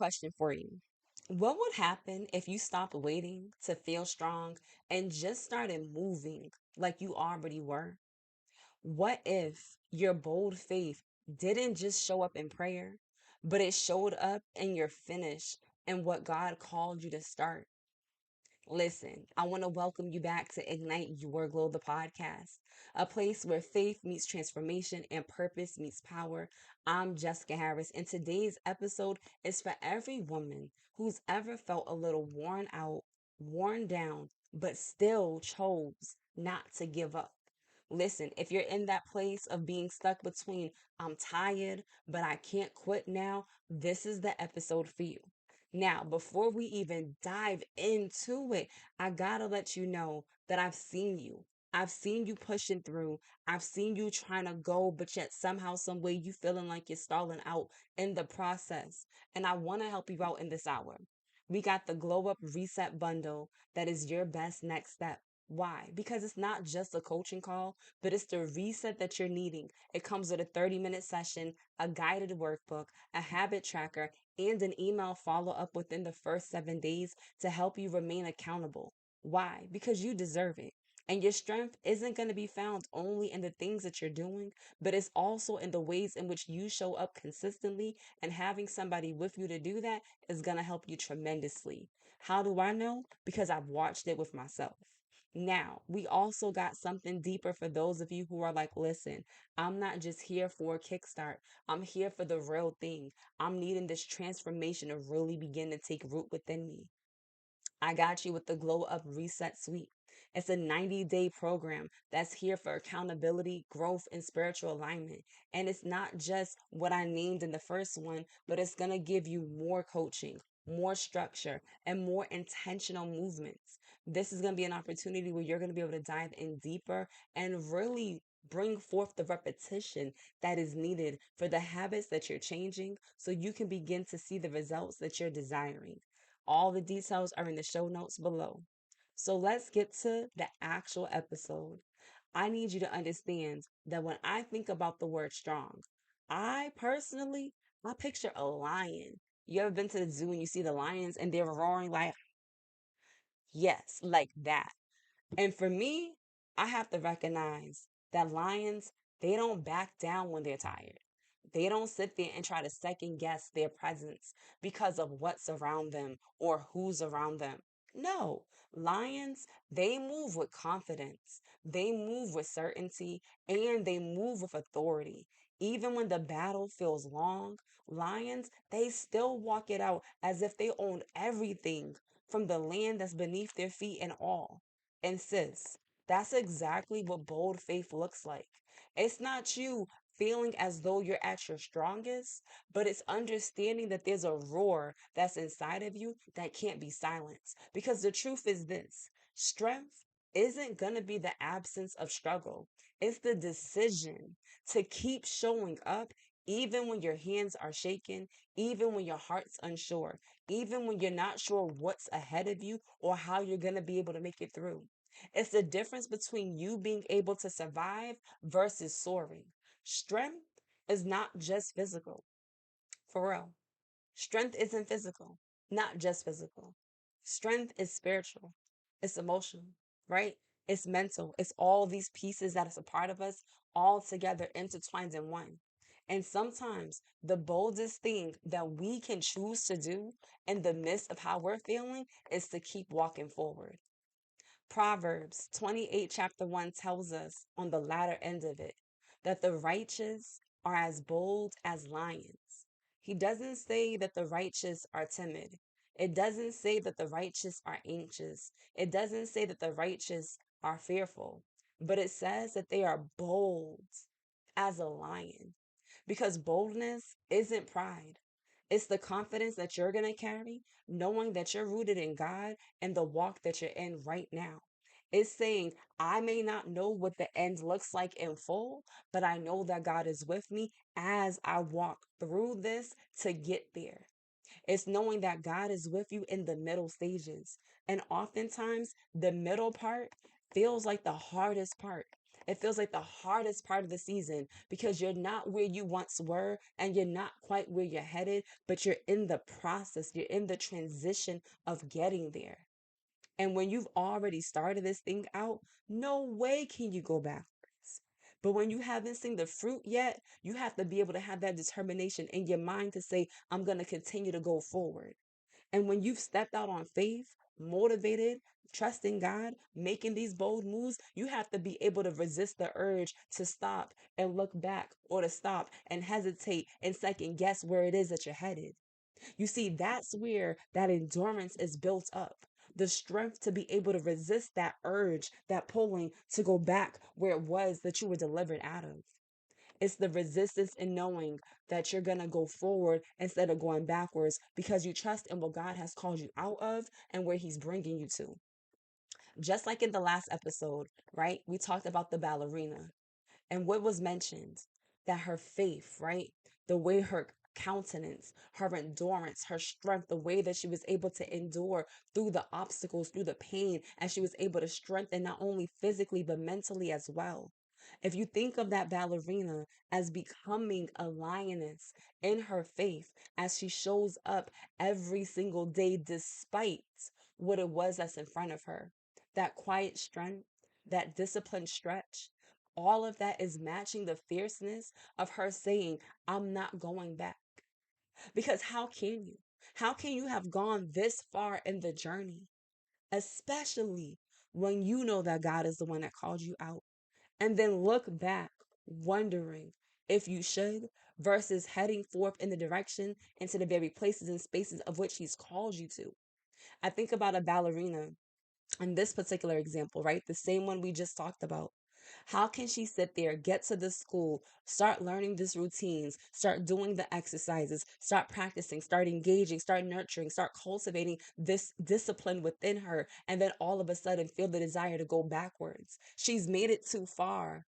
question for you. What would happen if you stopped waiting to feel strong and just started moving like you already were? What if your bold faith didn't just show up in prayer, but it showed up in your finish and what God called you to start? Listen, I want to welcome you back to Ignite Your Glow, the podcast, a place where faith meets transformation and purpose meets power. I'm Jessica Harris, and today's episode is for every woman who's ever felt a little worn out, worn down, but still chose not to give up. Listen, if you're in that place of being stuck between I'm tired, but I can't quit now, this is the episode for you. Now, before we even dive into it, I gotta let you know that I've seen you. I've seen you pushing through. I've seen you trying to go, but yet somehow, some way, you feeling like you're stalling out in the process. And I want to help you out in this hour. We got the Glow Up Reset Bundle that is your best next step. Why? Because it's not just a coaching call, but it's the reset that you're needing. It comes with a 30-minute session, a guided workbook, a habit tracker, and an email follow up within the first 7 days to help you remain accountable. Why? Because you deserve it. And your strength isn't going to be found only in the things that you're doing, but it's also in the ways in which you show up consistently. And having somebody with you to do that is going to help you tremendously. How do I know? Because I've watched it with myself. Now, we also got something deeper for those of you who are like, listen, I'm not just here for a kickstart. I'm here for the real thing. I'm needing this transformation to really begin to take root within me. I got you with the Glow Up Reset Suite. It's a 90-day program that's here for accountability, growth, and spiritual alignment. And it's not just what I named in the first one, but it's going to give you more coaching, more structure, and more intentional movements. This is going to be an opportunity where you're going to be able to dive in deeper and really bring forth the repetition that is needed for the habits that you're changing so you can begin to see the results that you're desiring. All the details are in the show notes below. So let's get to the actual episode. I need you to understand that when I think about the word strong, I personally, I picture a lion. You ever been to the zoo and you see the lions and they're roaring like, yes, like that. And for me, I have to recognize that lions, they don't back down when they're tired. They don't sit there and try to second guess their presence because of what's around them or who's around them. No, lions, they move with confidence, they move with certainty, and they move with authority. Even when the battle feels long, lions, they still walk it out as if they own everything from the land that's beneath their feet and all. And sis, that's exactly what bold faith looks like. It's not you feeling as though you're at your strongest, but it's understanding that there's a roar that's inside of you that can't be silenced. Because the truth is this: strength isn't going to be the absence of struggle, it's the decision to keep showing up. Even when your hands are shaking, even when your heart's unsure, even when you're not sure what's ahead of you or how you're going to be able to make it through. It's the difference between you being able to survive versus soaring. Strength is not just physical, for real. Strength isn't physical, not just physical. Strength is spiritual, it's emotional, right? It's mental. It's all these pieces that is a part of us all together intertwined in one. And sometimes the boldest thing that we can choose to do in the midst of how we're feeling is to keep walking forward. Proverbs 28, chapter 1 tells us on the latter end of it that the righteous are as bold as lions. He doesn't say that the righteous are timid. It doesn't say that the righteous are anxious. It doesn't say that the righteous are fearful, but it says that they are bold as a lion. Because boldness isn't pride. It's the confidence that you're going to carry, knowing that you're rooted in God and the walk that you're in right now. It's saying, I may not know what the end looks like in full, but I know that God is with me as I walk through this to get there. It's knowing that God is with you in the middle stages. And oftentimes, the middle part feels like the hardest part. It feels like the hardest part of the season because you're not where you once were and you're not quite where you're headed, but you're in the process, you're in the transition of getting there. And when you've already started this thing out, no way can you go backwards. But when you haven't seen the fruit yet, you have to be able to have that determination in your mind to say, I'm going to continue to go forward. And when you've stepped out on faith, motivated, trusting God, making these bold moves, you have to be able to resist the urge to stop and look back or to stop and hesitate and second guess where it is that you're headed. You see, that's where that endurance is built up. The strength to be able to resist that urge, that pulling to go back where it was that you were delivered out of. It's the resistance in knowing that you're going to go forward instead of going backwards because you trust in what God has called you out of and where He's bringing you to. Just like in the last episode, right? We talked about the ballerina. And what was mentioned? That her faith, right? The way her countenance, her endurance, her strength, the way that she was able to endure through the obstacles, through the pain, and she was able to strengthen not only physically but mentally as well. If you think of that ballerina as becoming a lioness in her faith as she shows up every single day despite what it was that's in front of her, that quiet strength, that disciplined stretch, all of that is matching the fierceness of her saying, I'm not going back. Because how can you? How can you have gone this far in the journey, especially when you know that God is the one that called you out, and then look back wondering if you should versus heading forth in the direction into the very places and spaces of which He's called you to? I think about a ballerina in this particular example, right? The same one we just talked about. How can she sit there, get to the school, start learning these routines, start doing the exercises, start practicing, start engaging, start nurturing, start cultivating this discipline within her, and then all of a sudden feel the desire to go backwards? She's made it too far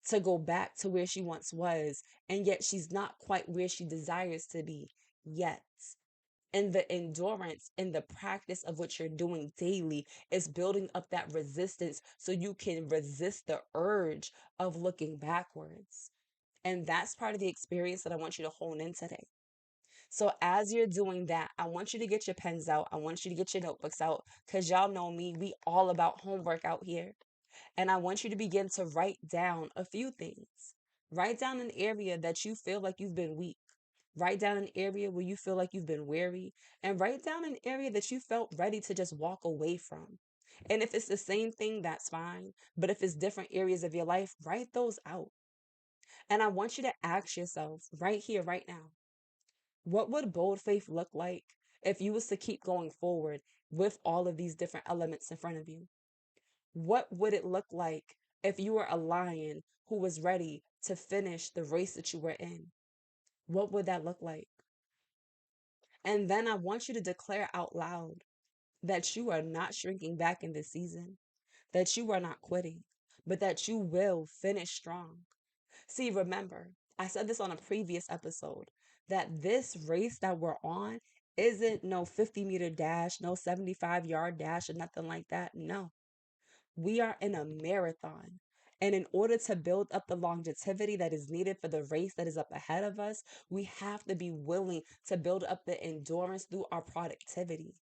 to go back to where she once was, and yet she's not quite where she desires to be yet. And the endurance and the practice of what you're doing daily is building up that resistance so you can resist the urge of looking backwards. And that's part of the experience that I want you to hone in today. So as you're doing that, I want you to get your pens out. I want you to get your notebooks out because y'all know me. We all about homework out here. And I want you to begin to write down a few things. Write down an area that you feel like you've been weak. Write down an area where you feel like you've been weary, and write down an area that you felt ready to just walk away from. And if it's the same thing, that's fine. But if it's different areas of your life, write those out. And I want you to ask yourself right here, right now, what would bold faith look like if you was to keep going forward with all of these different elements in front of you? What would it look like if you were a lion who was ready to finish the race that you were in? What would that look like? And then I want you to declare out loud that you are not shrinking back in this season, that you are not quitting, but that you will finish strong. See, remember, I said this on a previous episode that this race that we're on isn't no 50-meter dash, no 75-yard dash, or nothing like that. No, we are in a marathon. And in order to build up the longevity that is needed for the race that is up ahead of us, we have to be willing to build up the endurance through our productivity.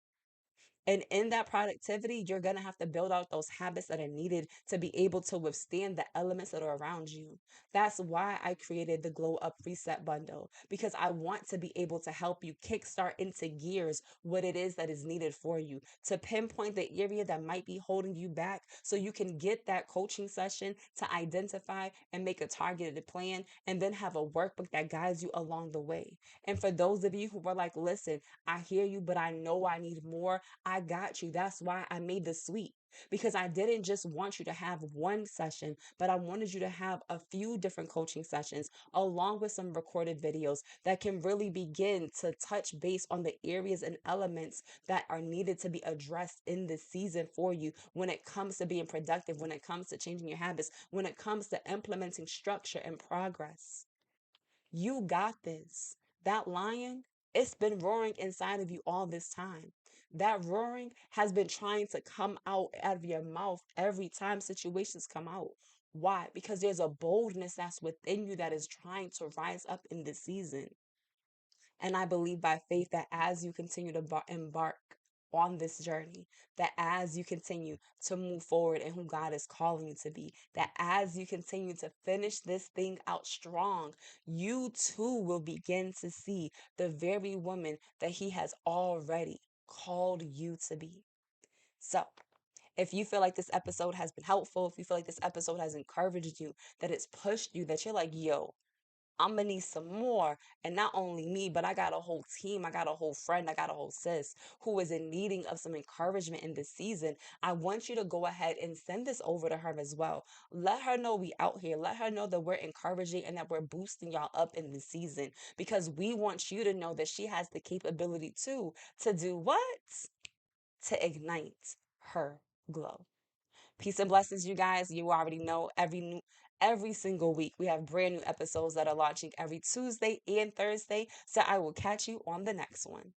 And in that productivity, you're going to have to build out those habits that are needed to be able to withstand the elements that are around you. That's why I created the Glow Up Reset Bundle, because I want to be able to help you kickstart into gears what it is that is needed for you, to pinpoint the area that might be holding you back so you can get that coaching session to identify and make a targeted plan and then have a workbook that guides you along the way. And for those of you who were like, listen, I hear you, but I know I need more. I got you. That's why I made the suite, because I didn't just want you to have one session, but I wanted you to have a few different coaching sessions along with some recorded videos that can really begin to touch base on the areas and elements that are needed to be addressed in this season for you when it comes to being productive, when it comes to changing your habits, when it comes to implementing structure and progress. You got this. That lion, it's been roaring inside of you all this time. That roaring has been trying to come out of your mouth every time situations come out. Why? Because there's a boldness that's within you that is trying to rise up in this season. And I believe by faith that as you continue to embark on this journey, that as you continue to move forward in who God is calling you to be, that as you continue to finish this thing out strong, you too will begin to see the very woman that He has already called you to be. So, if you feel like this episode has been helpful, if you feel like this episode has encouraged you, that it's pushed you, that you're like, yo, I'm gonna need some more. And not only me, but I got a whole team. I got a whole friend. I got a whole sis who is in needing of some encouragement in this season. I want you to go ahead and send this over to her as well. Let her know we out here. Let her know that we're encouraging and that we're boosting y'all up in this season because we want you to know that she has the capability too to do what? To ignite her glow. Peace and blessings, you guys. You already know every single week we have brand new episodes that are launching every Tuesday and Thursday. So I will catch you on the next one.